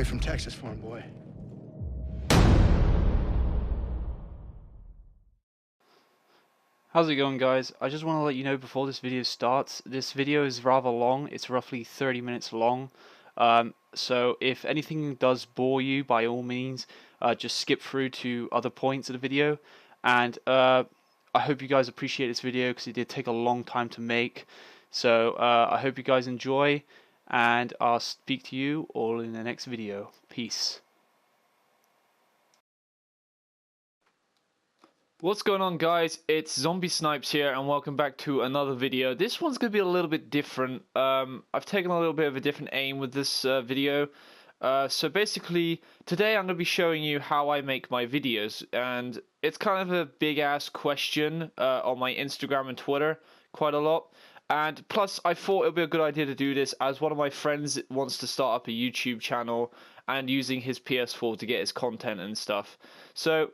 from Texas for him, boy. How's it going, guys? I just want to let you know before this video starts, this video is rather long. It's roughly 30 minutes long. So if anything does bore you, by all means, just skip through to other points of the video. And I hope you guys appreciate this video because it did take a long time to make. So I hope you guys enjoy, and I'll speak to you all in the next video. Peace. What's going on, guys? It's Zombie Snipes here, and welcome back to another video. This one's going to be a little bit different. I've taken a little bit of a different aim with this video. So basically, today I'm going to be showing you how I make my videos, and it's kind of a big-ass question on my Instagram and Twitter quite a lot. And plus, I thought it would be a good idea to do this as one of my friends wants to start up a YouTube channel and using his PS4 to get his content and stuff. So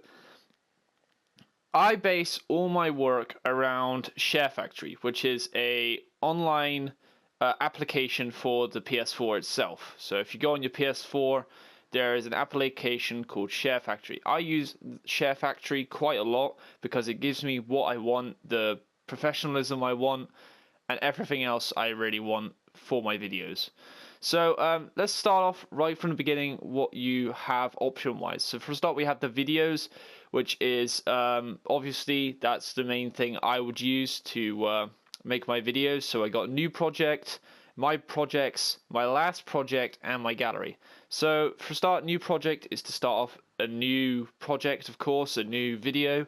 I base all my work around SHAREfactory, which is a online application for the PS4 itself. So if you go on your PS4, there is an application called SHAREfactory. I use SHAREfactory quite a lot because it gives me what I want, the professionalism I want, and everything else I really want for my videos. So let's start off right from the beginning what you have option-wise. So for a start, we have the videos, which is obviously that's the main thing I would use to make my videos. So I got new project, my projects, my last project, and my gallery. So for a start, new project is to start off a new project, of course, a new video.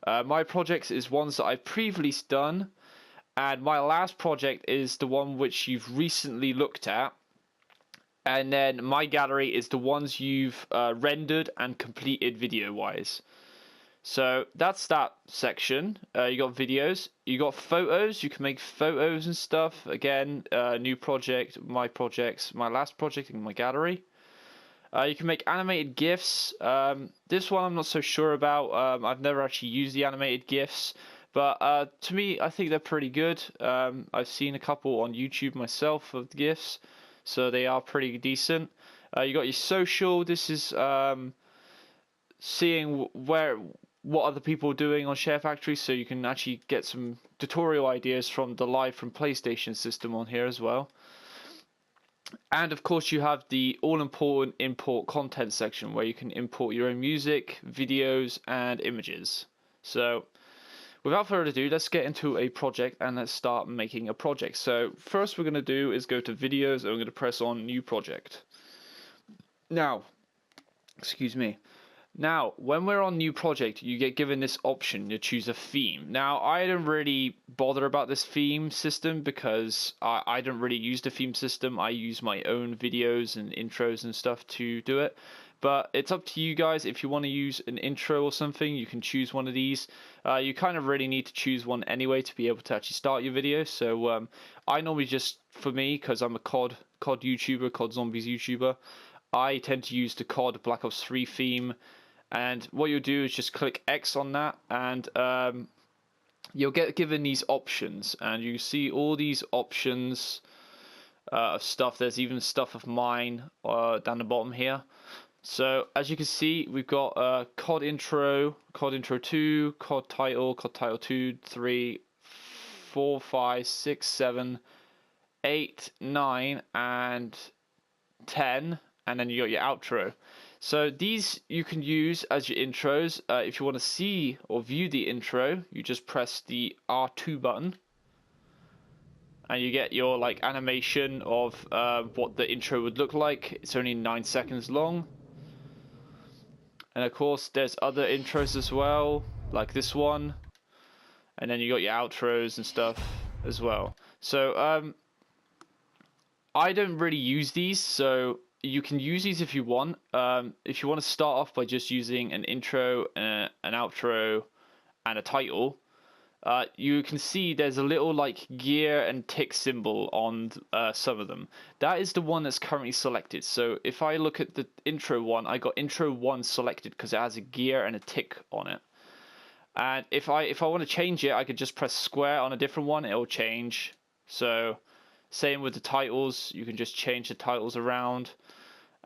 My projects is ones that I've previously done, and my last project is the one which you've recently looked at. And then my gallery is the ones you've rendered and completed video-wise. So that's that section. You got videos, you got photos. You can make photos and stuff. Again, new project, my projects, my last project in my gallery. You can make animated GIFs. This one I'm not so sure about. I've never actually used the animated GIFs. But to me, I think they're pretty good. I've seen a couple on YouTube myself of the GIFs, so they are pretty decent. You got your social. This is seeing what other people are doing on SHAREfactory, so you can actually get some tutorial ideas from the live from PlayStation system on here as well. And of course, you have the all-important import content section where you can import your own music, videos, and images. So without further ado, let's get into a project and let's start making a project. So first we're going to do is go to videos, and we're going to press on new project. Now, excuse me. Now, when we're on new project, you get given this option to choose a theme. Now, I don't really bother about this theme system because I don't really use the theme system. I use my own videos and intros and stuff to do it. But it's up to you guys. If you want to use an intro or something, you can choose one of these. You kind of really need to choose one anyway to be able to actually start your video. So I normally just, for me, because I'm a COD YouTuber, COD Zombies YouTuber, I tend to use the COD Black Ops 3 theme. And what you'll do is just click X on that, and you'll get given these options, and you see all these options of stuff. There's even stuff of mine down the bottom here. So as you can see, we've got COD intro 2, COD title 2, 3, 4, 5, 6, 7, 8, 9, and 10, and then you got your outro. So these you can use as your intros. If you want to see or view the intro, you just press the R2 button, and you get your like animation of what the intro would look like. It's only 9 seconds long. And of course, there's other intros as well, like this one. And then you got your outros and stuff as well. So I don't really use these, so you can use these if you want. If you want to start off by just using an intro, an outro, and a title, you can see there's a little like gear and tick symbol on some of them. That is the one that's currently selected. So if I look at the intro one, I got intro 1 selected because it has a gear and a tick on it. And if I want to change it, I could just press square on a different one. It'll change. So same with the titles. You can just change the titles around.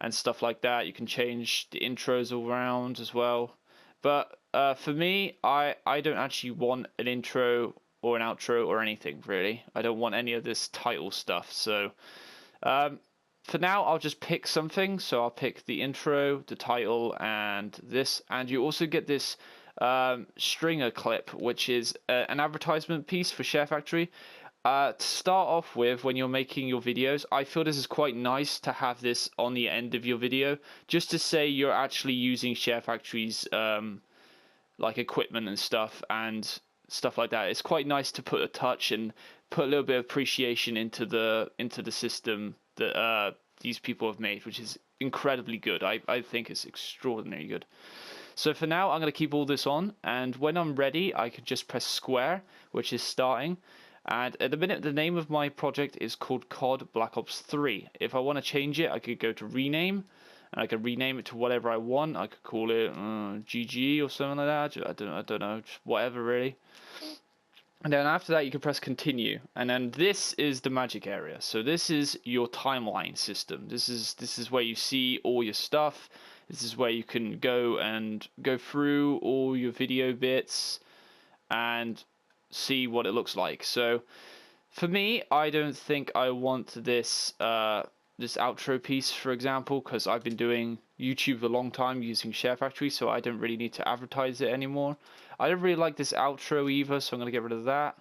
and stuff like that. You can change the intros all around as well. But for me, I don't actually want an intro or an outro or anything, really. I don't want any of this title stuff. So for now, I'll just pick something. So I'll pick the intro, the title, and this. And you also get this stringer clip, which is an advertisement piece for SHAREfactory. To start off with, when you're making your videos, I feel this is quite nice to have this on the end of your video, just to say you're actually using SHAREfactory's like equipment and stuff like that. It's quite nice to put a touch and put a little bit of appreciation into the system that these people have made, which is incredibly good. I think it's extraordinarily good. So for now, I'm going to keep all this on, and when I'm ready, I could just press square, which is starting. And at the minute, the name of my project is called COD Black Ops 3. If I want to change it, I could go to rename, and I could rename it to whatever I want. I could call it GG or something like that. I don't know, just whatever really. And then after that, you can press continue, and then this is the magic area. So this is your timeline system. This is where you see all your stuff. This is where you can go through all your video bits and see what it looks like. So for me, I don't think I want this this outro piece, for example, because I've been doing YouTube a long time using SHAREfactory, so I don't really need to advertise it anymore. I don't really like this outro either, so I'm going to get rid of that.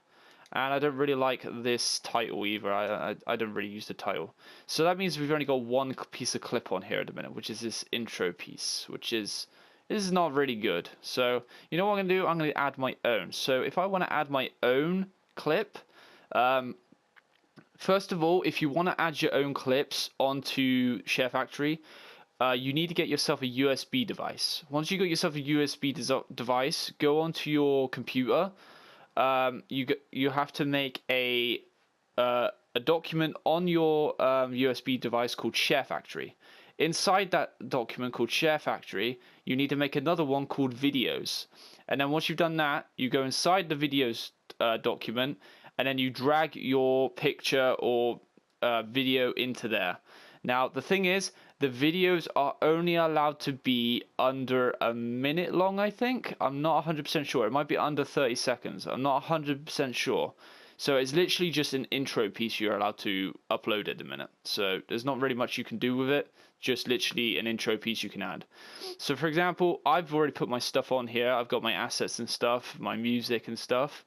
And I don't really like this title either. I don't really use the title. So that means we've only got one piece of clip on here at the minute, which is this intro piece, which is not really good. So you know what I'm going to do? I'm going to add my own. So if I want to add my own clip, first of all, if you want to add your own clips onto SHAREfactory, you need to get yourself a USB device. Once you got yourself a USB device, go onto your computer. You have to make a document on your USB device called SHAREfactory. Inside that document called SHAREfactory, you need to make another one called videos. And then once you've done that, you go inside the videos document, and then you drag your picture or video into there. Now, the thing is, the videos are only allowed to be under a minute long, I think. I'm not 100% sure. It might be under 30 seconds. I'm not 100% sure. So it's literally just an intro piece you're allowed to upload at the minute. So there's not really much you can do with it. Just literally an intro piece you can add. So for example, I've already put my stuff on here. I've got my assets and stuff, my music and stuff.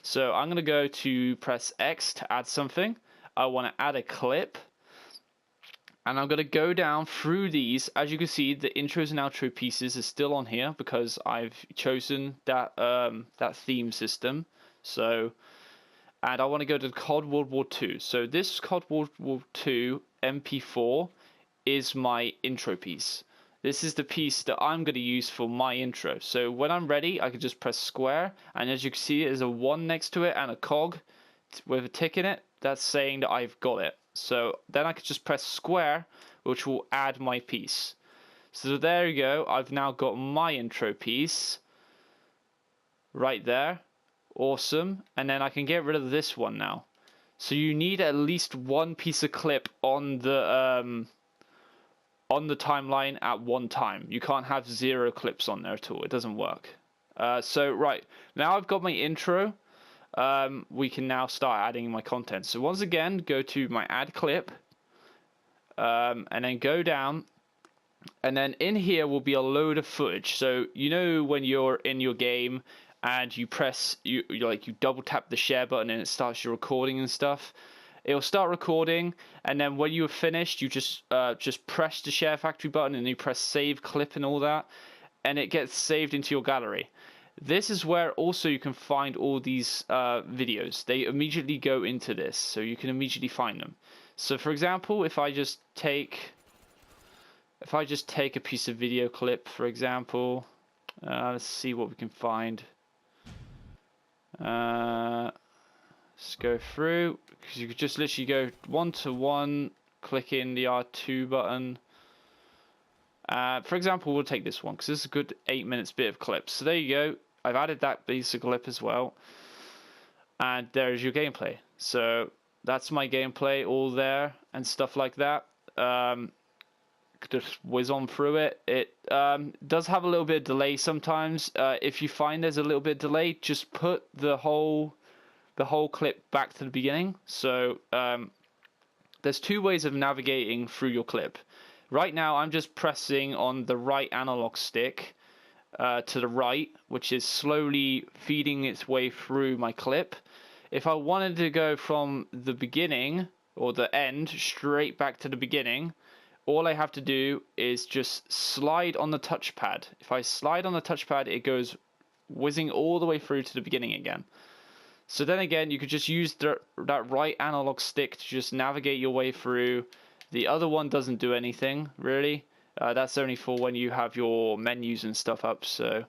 So I'm going to go to press X to add something. I want to add a clip. And I'm going to go down through these. As you can see, the intros and outro pieces are still on here because I've chosen that that theme system. So, and I want to go to COD World War II. So this COD World War II MP4 is my intro piece. This is the piece that I'm going to use for my intro. So when I'm ready, I can just press square. And as you can see, there's a 1 next to it and a cog with a tick in it. That's saying that I've got it. So then I could just press square, which will add my piece. So there you go. I've now got my intro piece right there. Awesome. And then I can get rid of this one now. So you need at least one piece of clip on the timeline at one time. You can't have 0 clips on there at all. It doesn't work. So right now I've got my intro. We can now start adding my content. So once again, go to my add clip, and then go down, and then in here will be a load of footage. So you know when you're in your game and you press you double tap the share button and it starts your recording and stuff. It'll start recording, and then when you're finished, you just press the SHAREfactory button and you press save clip and all that, and it gets saved into your gallery. This is where also you can find all these videos. They immediately go into this, so you can immediately find them. So for example, if I just take a piece of video clip, for example, let's see what we can find. Let's go through, because you could just literally go 1 to 1, click in the R2 button. For example, we'll take this one because this is a good 8 minutes bit of clips. So there you go. I've added that piece of clip as well. And there's your gameplay. So that's my gameplay all there and stuff like that. just whiz on through it. It does have a little bit of delay sometimes. If you find there's a little bit of delay, just put the whole clip back to the beginning. So there's two ways of navigating through your clip. Right now I'm just pressing on the right analog stick to the right, which is slowly feeding its way through my clip. If I wanted to go from the beginning or the end straight back to the beginning, all I have to do is just slide on the touchpad. If I slide on the touchpad, it goes whizzing all the way through to the beginning again. So then again, you could just use that right analog stick to just navigate your way through. The other one doesn't do anything, really. That's only for when you have your menus and stuff up. So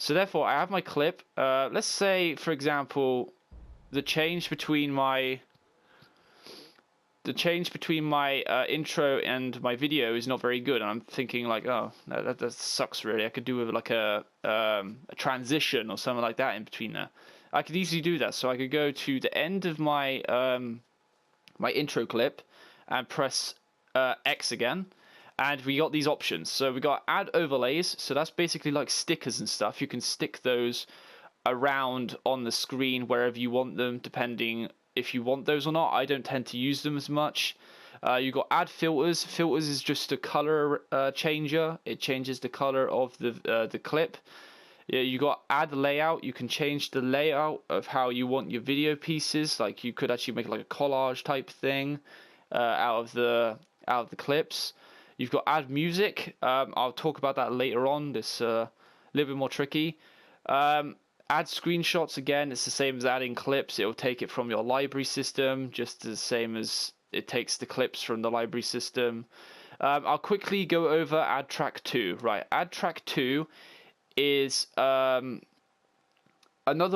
therefore, I have my clip. Let's say, for example, the change between my intro and my video is not very good, and I'm thinking like, oh, that sucks really. I could do with like a transition or something like that in between there. I could easily do that. So I could go to the end of my my intro clip and press X again, and we got these options. So we got add overlays. So that's basically like stickers and stuff. You can stick those around on the screen wherever you want them, depending if you want those or not. I don't tend to use them as much. You got add filters. Filters is just a color changer. It changes the color of the clip. Yeah, you got add layout. You can change the layout of how you want your video pieces. Like you could actually make like a collage type thing out of the clips. You've got add music. I'll talk about that later on. This a little bit more tricky. Add screenshots, again, it's the same as adding clips. It'll take it from your library system, just the same as it takes the clips from the library system. I'll quickly go over add track 2. Right, add track 2 is another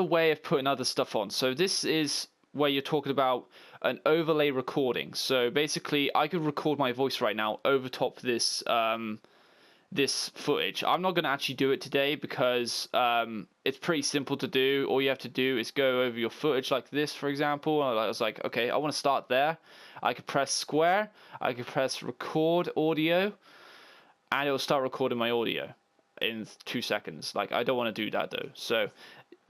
way of putting other stuff on. So this is where you're talking about an overlay recording. So basically, I could record my voice right now over top this this footage. I'm not going to actually do it today because it's pretty simple to do. All you have to do is go over your footage like this, for example. I was like, okay, I want to start there. I could press square, I could press record audio, and it will start recording my audio in 2 seconds. Like, I don't want to do that though. So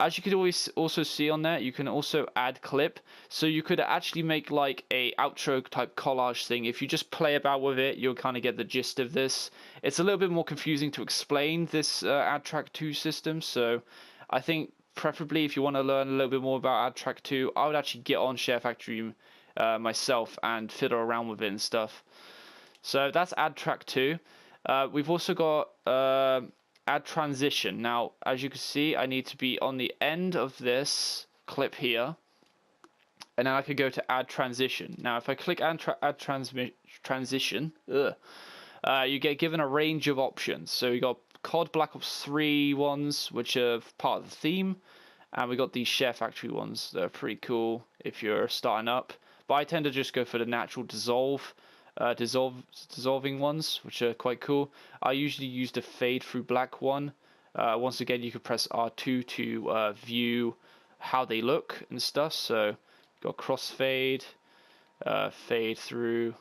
as you could always also see on there, you can also add clip. So you could actually make like a outro type collage thing. If you just play about with it, you'll kind of get the gist of this. It's a little bit more confusing to explain this add track 2 system. So I think preferably if you want to learn a little bit more about add track 2, I would actually get on SHAREfactory myself and fiddle around with it and stuff. So that's add track 2. We've also got add transition. Now, as you can see, I need to be on the end of this clip here, and then I could go to add transition. Now, if I click add transition, you get given a range of options. So we got COD Black Ops 3 ones, which are part of the theme, and we got these SHAREfactory ones that are pretty cool if you're starting up. But I tend to just go for the natural dissolving ones, which are quite cool. I usually use the fade through black one. Once again, you can press R2 to view how they look and stuff. So you've got crossfade, fade through,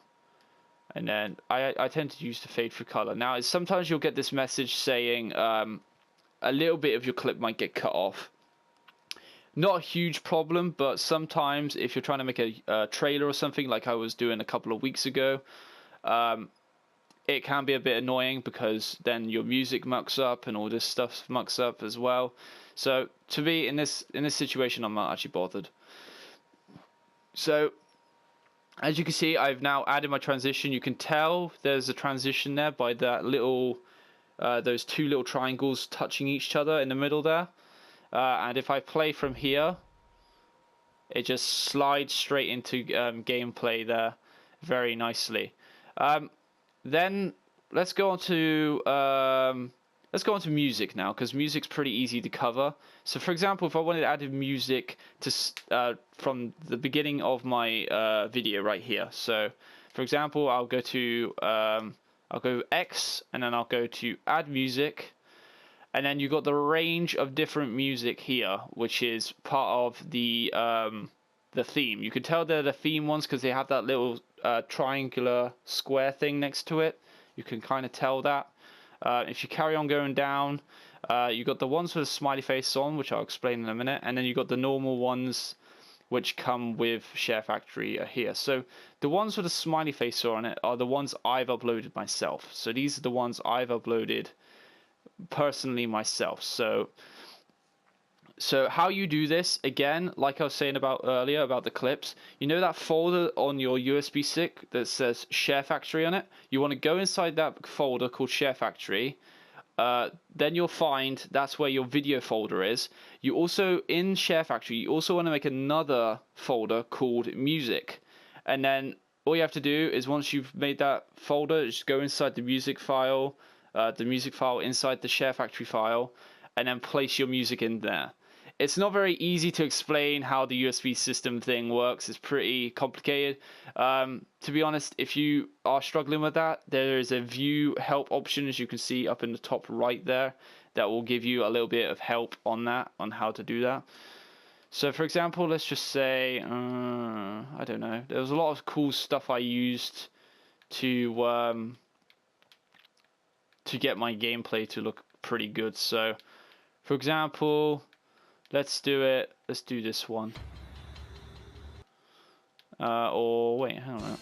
and then I tend to use the fade through color. Now, sometimes you'll get this message saying a little bit of your clip might get cut off. Not a huge problem, but sometimes if you're trying to make a trailer or something like I was doing a couple of weeks ago, it can be a bit annoying because then your music mucks up and all this stuff mucks up as well. So to be in this situation, I'm not actually bothered. So as you can see, I've now added my transition. You can tell there's a transition there by that little those two little triangles touching each other in the middle there. And if I play from here, it just slides straight into gameplay there very nicely. Then let's go on to music now, because music's pretty easy to cover. So for example, if I wanted to add music to from the beginning of my video right here. So for example, I'll go X, and then I'll go to add music. And then you've got the range of different music here, which is part of the theme. You can tell they're the theme ones because they have that little triangular square thing next to it. You can kind of tell that. If you carry on going down, you got the ones with a smiley face on, which I'll explain in a minute, and then you got the normal ones which come with SHAREfactory here. So the ones with a smiley face on it are the ones I've uploaded myself. So these are the ones I've uploaded personally myself. So how you do this, again, like I was saying about earlier about the clips, you know that folder on your USB stick that says SHAREfactory on it? You want to go inside that folder called SHAREfactory. Then you'll find that's where your video folder is. You also, in SHAREfactory, you also want to make another folder called music. And then all you have to do is, once you've made that folder, just go inside the music file inside the SHAREfactory file, and then place your music in there. It's not very easy to explain how the USB system thing works. It's pretty complicated. To be honest, if you are struggling with that, there is a view help option, as you can see up in the top right there, that will give you a little bit of help on that, on how to do that. So for example, let's just say, I don't know, there was a lot of cool stuff I used to get my gameplay to look pretty good. So for example, let's do this one. Or wait, hang on.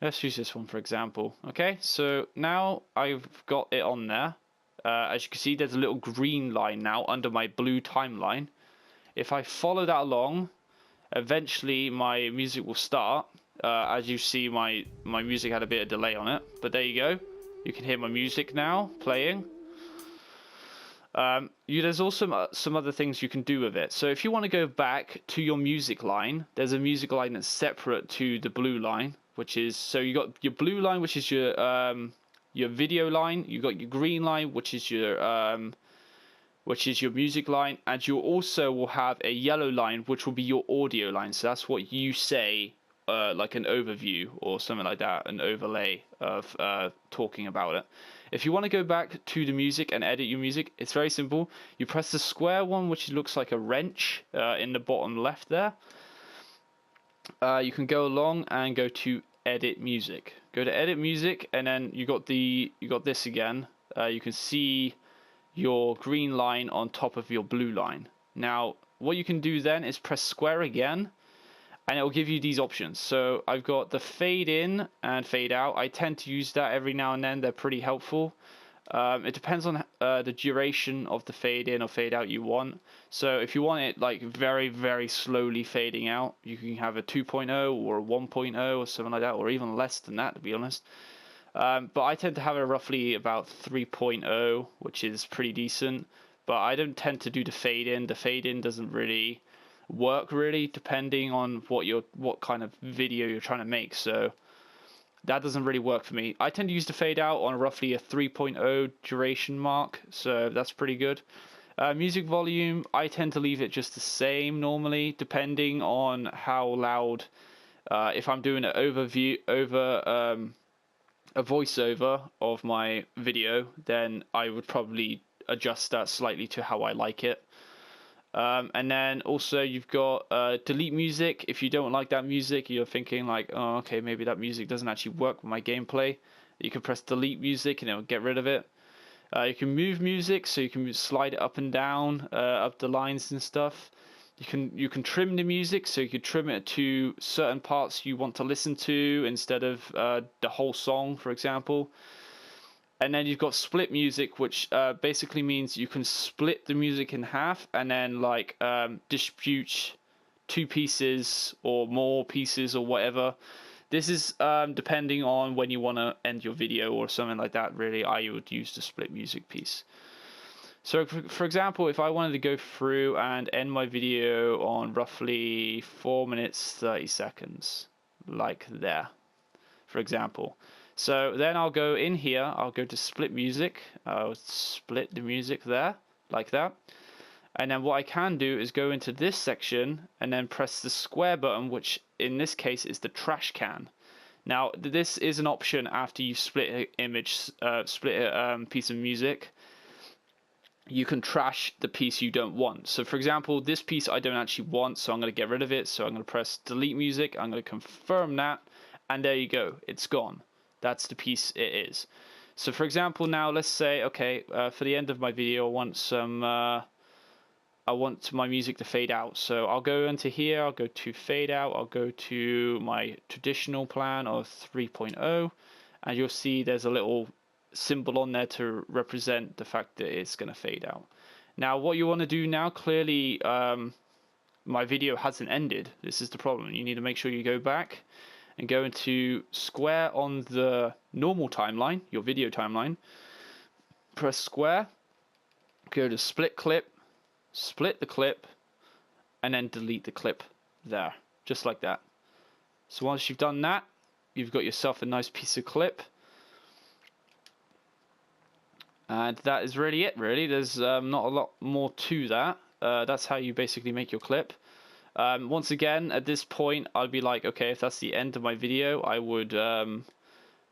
Let's use this one for example. Okay, so now I've got it on there. As you can see, there's a little green line now under my blue timeline. If I follow that along, eventually my music will start. As you see, my music had a bit of delay on it, but there you go. You can hear my music now playing. There's also some other things you can do with it. So if you want to go back to your music line, there's a music line that's separate to the blue line, which is, so you got your blue line, which is your video line. You got your green line, which is your music line, and you also will have a yellow line, which will be your audio line. So that's what you say, like an overview or something like that, an overlay of talking about it. If you want to go back to the music and edit your music, it's very simple. You press the square one, which looks like a wrench in the bottom left there. You can go along and go to edit music. Go to edit music, and then you got this again. You can see your green line on top of your blue line. Now what you can do then is press square again, and it will give you these options. So I've got the fade in and fade out. I tend to use that every now and then. They're pretty helpful. It depends on the duration of the fade in or fade out you want. So if you want it like very, very slowly fading out, you can have a 2.0 or a 1.0 or something like that, or even less than that, to be honest. But I tend to have it roughly about 3.0, which is pretty decent. But I don't tend to do the fade in. The fade in doesn't really work, depending on what kind of video you're trying to make. So that doesn't really work for me. I tend to use the fade out on roughly a 3.0 duration mark, so that's pretty good. Music volume, I tend to leave it just the same normally, depending on how loud. If I'm doing an a voiceover of my video, then I would probably adjust that slightly to how I like it. And then also you've got delete music. If you don't like that music, you're thinking like, oh, okay, maybe that music doesn't actually work with my gameplay, you can press delete music and it'll get rid of it. You can move music, so you can slide it up and down, up the lines and stuff. You can trim the music, so you can trim it to certain parts you want to listen to instead of the whole song, for example. And then you've got split music, which basically means you can split the music in half and then like distribute 2 pieces or more pieces or whatever. This is depending on when you want to end your video or something like that. Really, I would use the split music piece. So for example, if I wanted to go through and end my video on roughly 4 minutes 30 seconds, like there, for example. So then I'll go in here, I'll go to split music, I'll split the music there, like that. And then what I can do is go into this section and then press the square button, which in this case is the trash can. Now this is an option after you split an image, split a piece of music. you can trash the piece you don't want. So for example, this piece I don't actually want, so I'm going to get rid of it. So I'm going to press delete music, I'm going to confirm that, and there you go, it's gone. That's the piece it is. So for example, now let's say, okay, for the end of my video, I want my music to fade out. So I'll go into here, I'll go to fade out, I'll go to my traditional plan of 3.0, and you'll see there's a little symbol on there to represent the fact that it's going to fade out. Now what you want to do now, clearly my video hasn't ended. This is the problem. You need to make sure you go back and go into square on the normal timeline, your video timeline, press square, go to split clip, split the clip, and then delete the clip there, just like that. So once you've done that, you've got yourself a nice piece of clip. And that is really it, really. There's not a lot more to that. That's how you basically make your clip. Once again, at this point, I'd be like, okay, if that's the end of my video, I would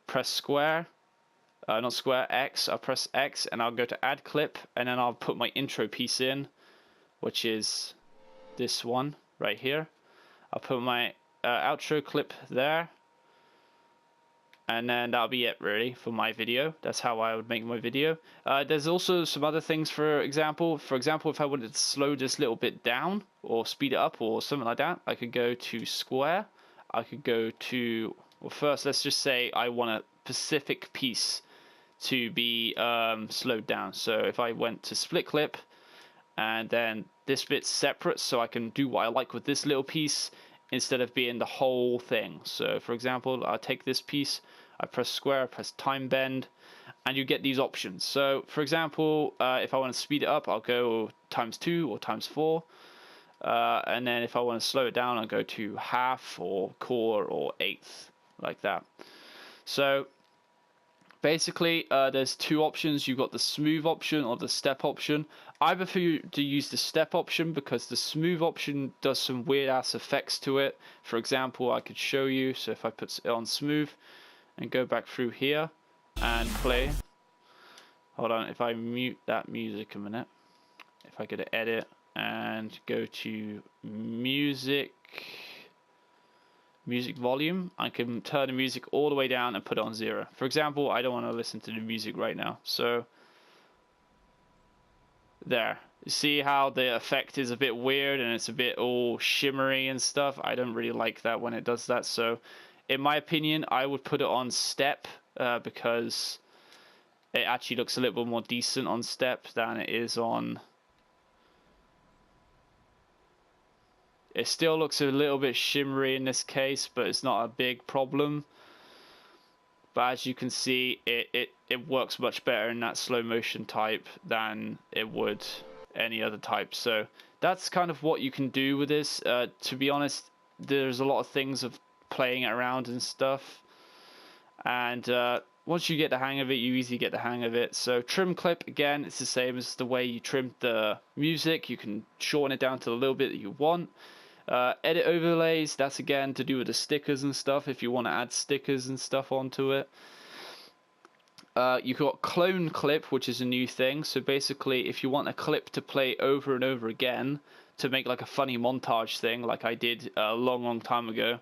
press square, not square, X. I'll press X, and I'll go to add clip, and then I'll put my intro piece in, which is this one right here. I'll put my outro clip there. And then that'll be it really for my video. That's how I would make my video. There's also some other things, for example, if I wanted to slow this little bit down or speed it up or something like that, I could go to square. I could go to, well, first let's just say I want a specific piece to be slowed down. So if I went to split clip, and then this bit's separate, so I can do what I like with this little piece instead of being the whole thing. So for example, I'll take this piece, I press square, I press time bend, and you get these options. So for example, if I want to speed it up, I'll go ×2 or ×4. And then if I want to slow it down, I'll go to half or quarter or eighth, like that. So basically, there's two options. You've got the smooth option or the step option. I prefer to use the step option because the smooth option does some weird ass effects to it. For example, I could show you. So if I put it on smooth and go back through here and play. Hold on, if I mute that music a minute. If I go to edit and go to music volume, I can turn the music all the way down and put it on 0. For example, I don't want to listen to the music right now, so there. You see how the effect is a bit weird and it's a bit all shimmery and stuff? I don't really like that when it does that. So in my opinion, I would put it on step because it actually looks a little bit more decent on step than it is on. It still looks a little bit shimmery in this case, but it's not a big problem. But as you can see, it works much better in that slow motion type than it would any other type. So that's kind of what you can do with this. To be honest, there's a lot of things of playing it around and stuff. And once you get the hang of it, you easily get the hang of it. So trim clip, again, it's the same as the way you trimmed the music. You can shorten it down to the little bit that you want. Edit overlays, that's again to do with the stickers and stuff, if you want to add stickers and stuff onto it. You've got clone clip, which is a new thing. So basically, if you want a clip to play over and over again to make like a funny montage thing, like I did a long time ago,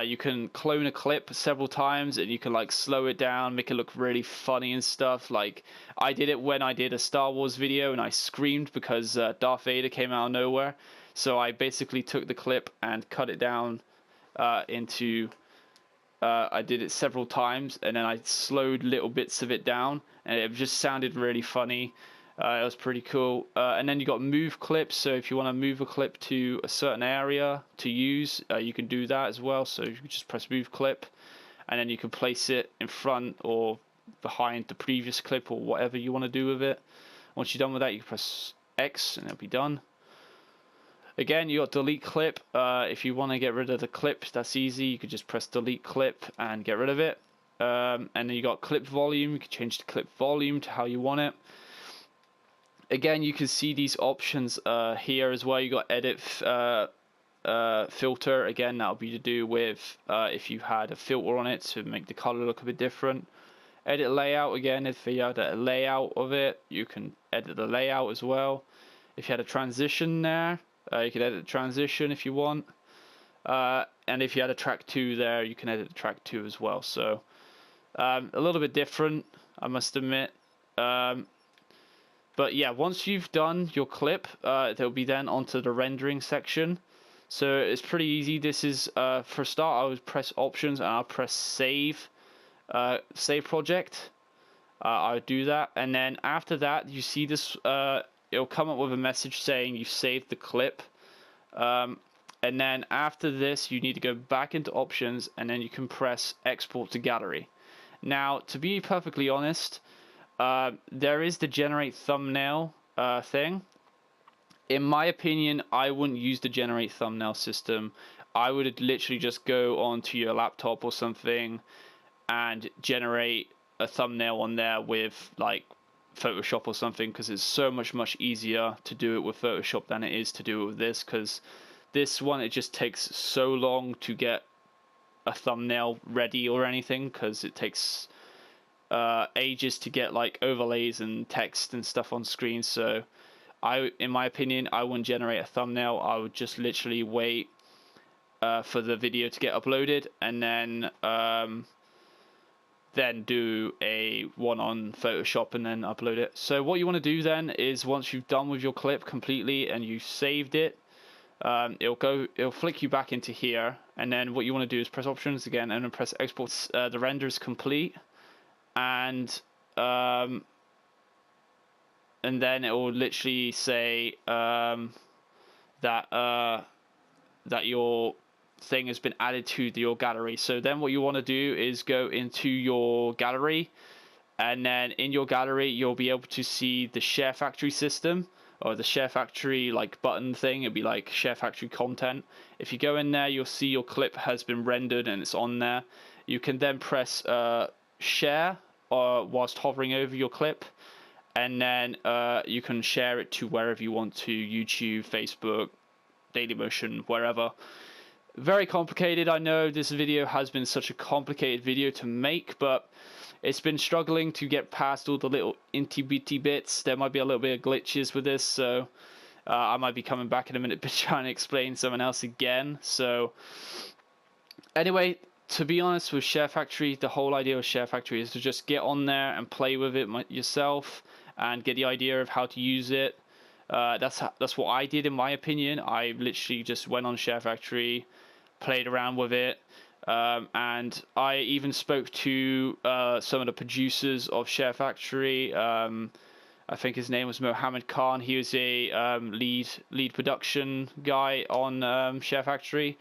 you can clone a clip several times and you can like slow it down, make it look really funny and stuff. Like I did it when I did a Star Wars video and I screamed because Darth Vader came out of nowhere. So I basically took the clip and cut it down into, I did it several times and then I slowed little bits of it down and it just sounded really funny. It was pretty cool. And then you got move clips. So if you want to move a clip to a certain area to use, you can do that as well. So you can just press move clip and then you can place it in front or behind the previous clip or whatever you want to do with it. Once you're done with that, you can press X and it'll be done. Again, you got delete clip. If you want to get rid of the clip, that's easy. You could just press delete clip and get rid of it. And then you got clip volume. You can change the clip volume to how you want it. Again, you can see these options here as well. You got edit filter. Again, that'll be to do with if you had a filter on it to make the color look a bit different. Edit layout again. If you had a layout of it, you can edit the layout as well. If you had a transition there, you can edit the transition if you want. And if you had a track 2 there, you can edit the track 2 as well. So a little bit different, I must admit. But yeah, once you've done your clip, they'll be then onto the rendering section. So it's pretty easy. This is for a start, I would press options and I'll press save project. I would do that, and then after that, you see this. It'll come up with a message saying you've saved the clip. And then after this, you need to go back into options, and then you can press export to gallery. Now, to be perfectly honest, there is the generate thumbnail thing. In my opinion, I wouldn't use the generate thumbnail system. I would literally just go onto your laptop or something and generate a thumbnail on there with like Photoshop or something, because it's so much easier to do it with Photoshop than it is to do it with this, because this one, it just takes so long to get a thumbnail ready or anything, because it takes ages to get like overlays and text and stuff on screen. So in my opinion, I wouldn't generate a thumbnail. I would just literally wait for the video to get uploaded, and then do a one on Photoshop and then upload it. So what you want to do then is, once you've done with your clip completely and you've saved it, it'll flick you back into here, and then what you want to do is press options again and then press export. The render is complete, and then it will literally say that your thing has been added to your gallery. So then what you want to do is go into your gallery, and then in your gallery you'll be able to see the SHAREfactory system, or the SHAREfactory like button thing. It'll be like SHAREfactory content. If you go in there, you'll see your clip has been rendered and it's on there. You can then press share whilst hovering over your clip, and then you can share it to wherever you want to: YouTube, Facebook, Dailymotion, wherever. Very complicated. I know this video has been such a complicated video to make, but it's been struggling to get past all the little itty-bitty bits. There might be a little bit of glitches with this, so I might be coming back in a minute but trying to explain something else again. So anyway, to be honest with SHAREfactory, the whole idea of SHAREfactory is to just get on there and play with it yourself and get the idea of how to use it. That's what I did, in my opinion. I literally just went on SHAREfactory, played around with it, and I even spoke to some of the producers of SHAREfactory. I think his name was Mohammed Khan. He was a lead production guy on SHAREfactory,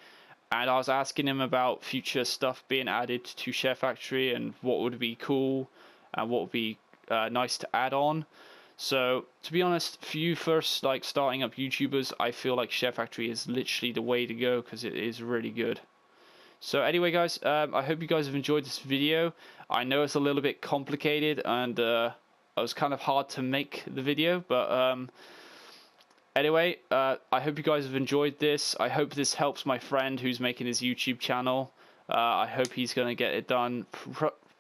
and I was asking him about future stuff being added to SHAREfactory and what would be cool and what would be nice to add on. So to be honest, for you first like starting up YouTubers, I feel like SHAREfactory is literally the way to go, because it is really good. So anyway guys, I hope you guys have enjoyed this video. I know it's a little bit complicated and it was kind of hard to make the video, but anyway, I hope you guys have enjoyed this. I hope this helps my friend who's making his YouTube channel. I hope he's going to get it done.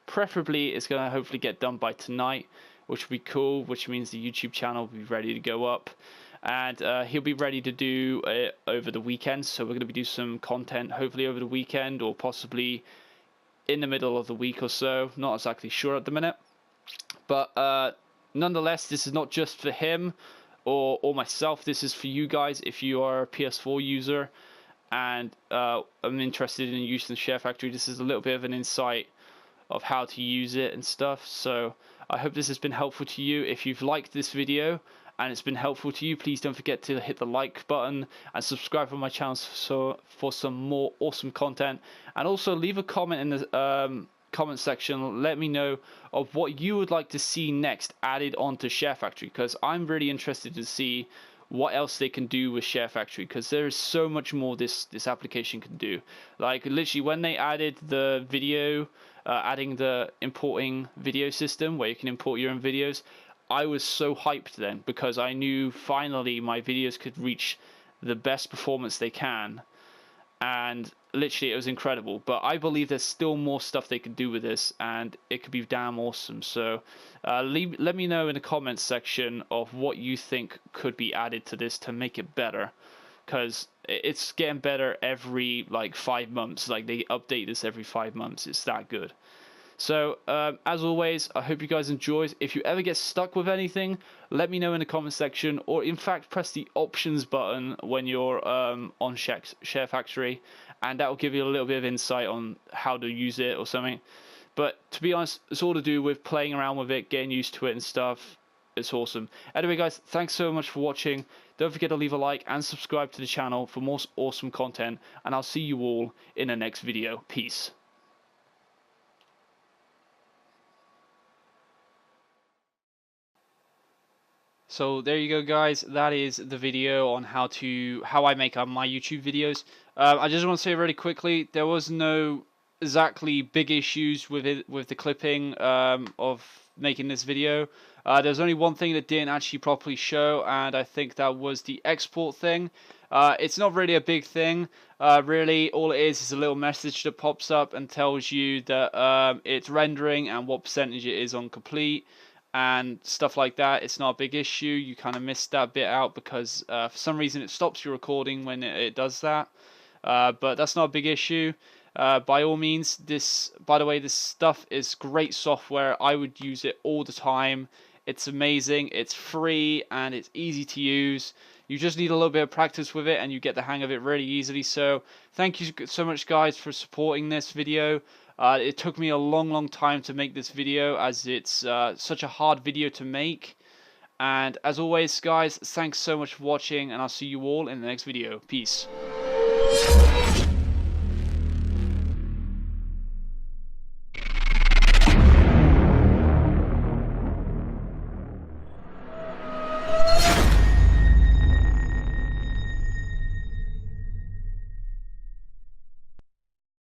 Preferably it's going to hopefully get done by tonight, which would be cool, which means the YouTube channel will be ready to go up. And he'll be ready to do it over the weekend. So we're going to be doing some content hopefully over the weekend, or possibly in the middle of the week or so. Not exactly sure at the minute. But nonetheless, this is not just for him or myself. This is for you guys if you are a PS4 user and I'm interested in using SHAREfactory. This is a little bit of an insight of how to use it and stuff. So I hope this has been helpful to you. If you've liked this video and it's been helpful to you, please don't forget to hit the like button and subscribe on my channel for some more awesome content. And also leave a comment in the comment section. Let me know of what you would like to see next added onto SHAREfactory, because I'm really interested to see what else they can do with SHAREfactory, because there is so much more this application can do. Like literally when they added the video, adding the importing video system where you can import your own videos, I was so hyped then, because I knew finally my videos could reach the best performance they can. and literally it was incredible. But I believe there's still more stuff they can do with this, and it could be damn awesome. So let me know in the comments section of what you think could be added to this to make it better, because it's getting better every like 5 months. Like, they update this every 5 months. It's that good. So, as always, I hope you guys enjoyed. If you ever get stuck with anything, let me know in the comment section, or in fact, press the options button when you're on SHAREfactory, and that will give you a little bit of insight on how to use it or something. But to be honest, it's all to do with playing around with it, getting used to it and stuff. It's awesome. Anyway, guys, thanks so much for watching. Don't forget to leave a like and subscribe to the channel for more awesome content, and I'll see you all in the next video. Peace. So there you go, guys. That is the video on how I make my YouTube videos. I just want to say really quickly, there was no exactly big issues with it, with the clipping of making this video. There's only one thing that didn't actually properly show, and I think that was the export thing. It's not really a big thing. Really, all it is a little message that pops up and tells you that it's rendering and what percentage it is on complete and stuff like that. It's not a big issue. You kind of missed that bit out because for some reason it stops your recording when it does that. But that's not a big issue. By all means, by the way, this stuff is great software. I would use it all the time. It's amazing. It's free and it's easy to use. You just need a little bit of practice with it and you get the hang of it really easily. So thank you so much, guys, for supporting this video. It took me a long time to make this video, as it's such a hard video to make. And as always, guys, thanks so much for watching, and I'll see you all in the next video. Peace.